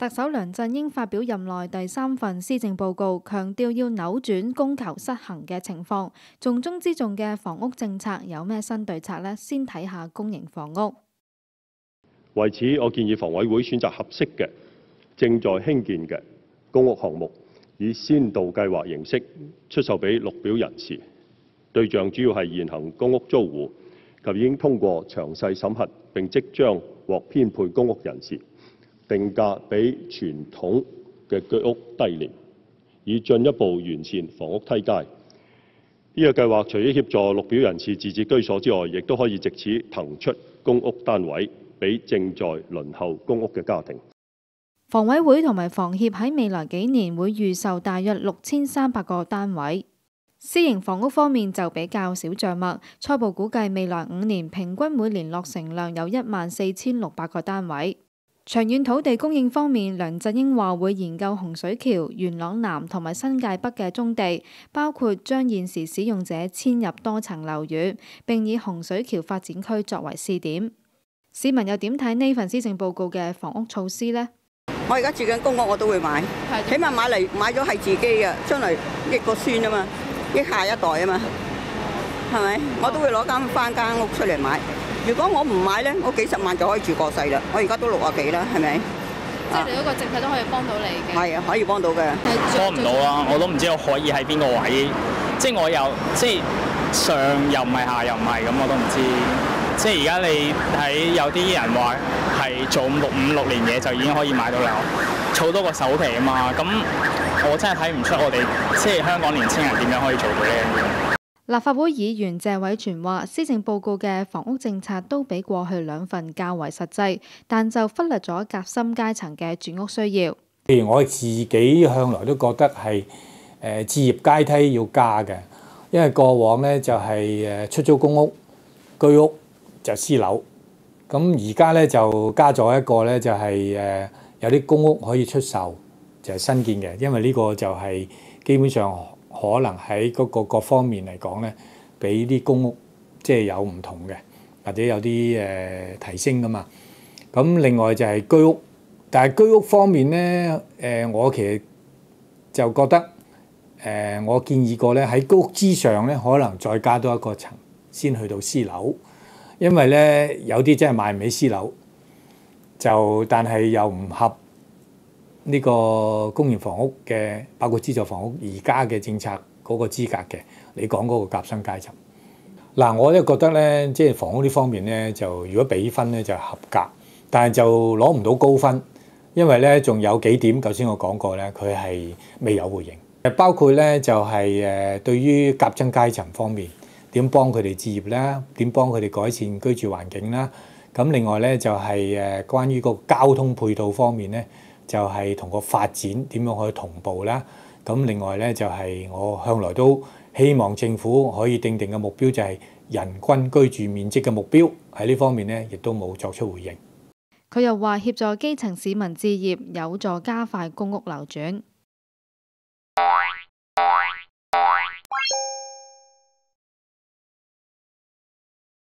特首梁振英發表任內第3份施政報告，強調要扭轉供求失衡嘅情況。重中之重嘅房屋政策有咩新對策呢？先睇下公營房屋。為此，我建議房委會選擇合適嘅正在興建嘅公屋項目，以先導計劃形式出售俾綠表人士，對象主要係現行公屋租戶及已經通過詳細審核並即將獲編配公屋人士。定價比傳統嘅居屋低廉，以進一步完善房屋梯階。呢個計劃除咗協助綠表人士自置居所之外，亦都可以藉此騰出公屋單位俾正在輪候公屋嘅家庭。房委會同埋房協喺未來幾年會預售大約6300個單位。私營房屋方面就比較少著墨，初步估計未來5年平均每年落成量有14600個單位。長遠土地供應方面，梁振英話會研究洪水橋、元朗南同埋新界北嘅棕地，包括將現時使用者遷入多層樓宇，並以洪水橋發展區作為試點。市民又點睇呢份施政報告嘅房屋措施呢？我而家住緊公屋，我都會買，起碼買咗係自己嘅，將來益個孫啊嘛，益下一代啊嘛，係咪？我都會攞翻間屋出嚟買。如果我唔買咧，我幾十萬就可以住過世啦。我而家都60幾啦，係咪？即係你嗰個政策都可以幫到你嘅。係啊，可以幫到嘅。幫唔到啊！我都唔知我可以喺邊個位，即係我又即係上又唔係下又唔係咁，我都唔知。即係而家你睇有啲人話係做五六年嘢就已經可以買到樓，儲多個首期啊嘛。咁我真係睇唔出我哋即係香港年青人點樣可以做到呢樣嘢。立法會議員謝偉銓話，施政報告嘅房屋政策都比過去2份較為實際，但就忽略咗夾心階層嘅住屋需要。譬如我自己向來都覺得係置業階梯要加嘅，因為過往咧就係出租公屋、居屋就私樓，咁而家咧就加咗一個咧就係有啲公屋可以出售，就係新建嘅，因為呢個就係基本上可能喺嗰個各方面嚟講咧，比啲公屋即係有唔同嘅，或者有啲提升噶嘛。咁另外就係居屋，但係居屋方面咧，我其實就覺得我建議過咧喺居屋之上咧，可能再加多一個層先去到私樓，因為咧有啲真係買唔起私樓，就但係又唔合呢個公營房屋嘅，包括資助房屋而家嘅政策嗰個資格嘅，你講嗰個夾心階層。嗱，我都覺得咧，即係房屋呢方面咧，就如果俾分咧就合格，但係就攞唔到高分，因為咧仲有幾點，頭先我講過咧，佢係未有回應。包括咧就係對於夾心階層方面，點幫佢哋置業啦，點幫佢哋改善居住環境啦。咁另外咧就係關於個交通配套方面咧，就係同個發展點樣可以同步啦。咁另外咧就係我向來都希望政府可以定嘅目標，就係人均居住面積嘅目標，喺呢方面咧亦都冇作出回應。佢又話協助基層市民置業，有助加快公屋流轉。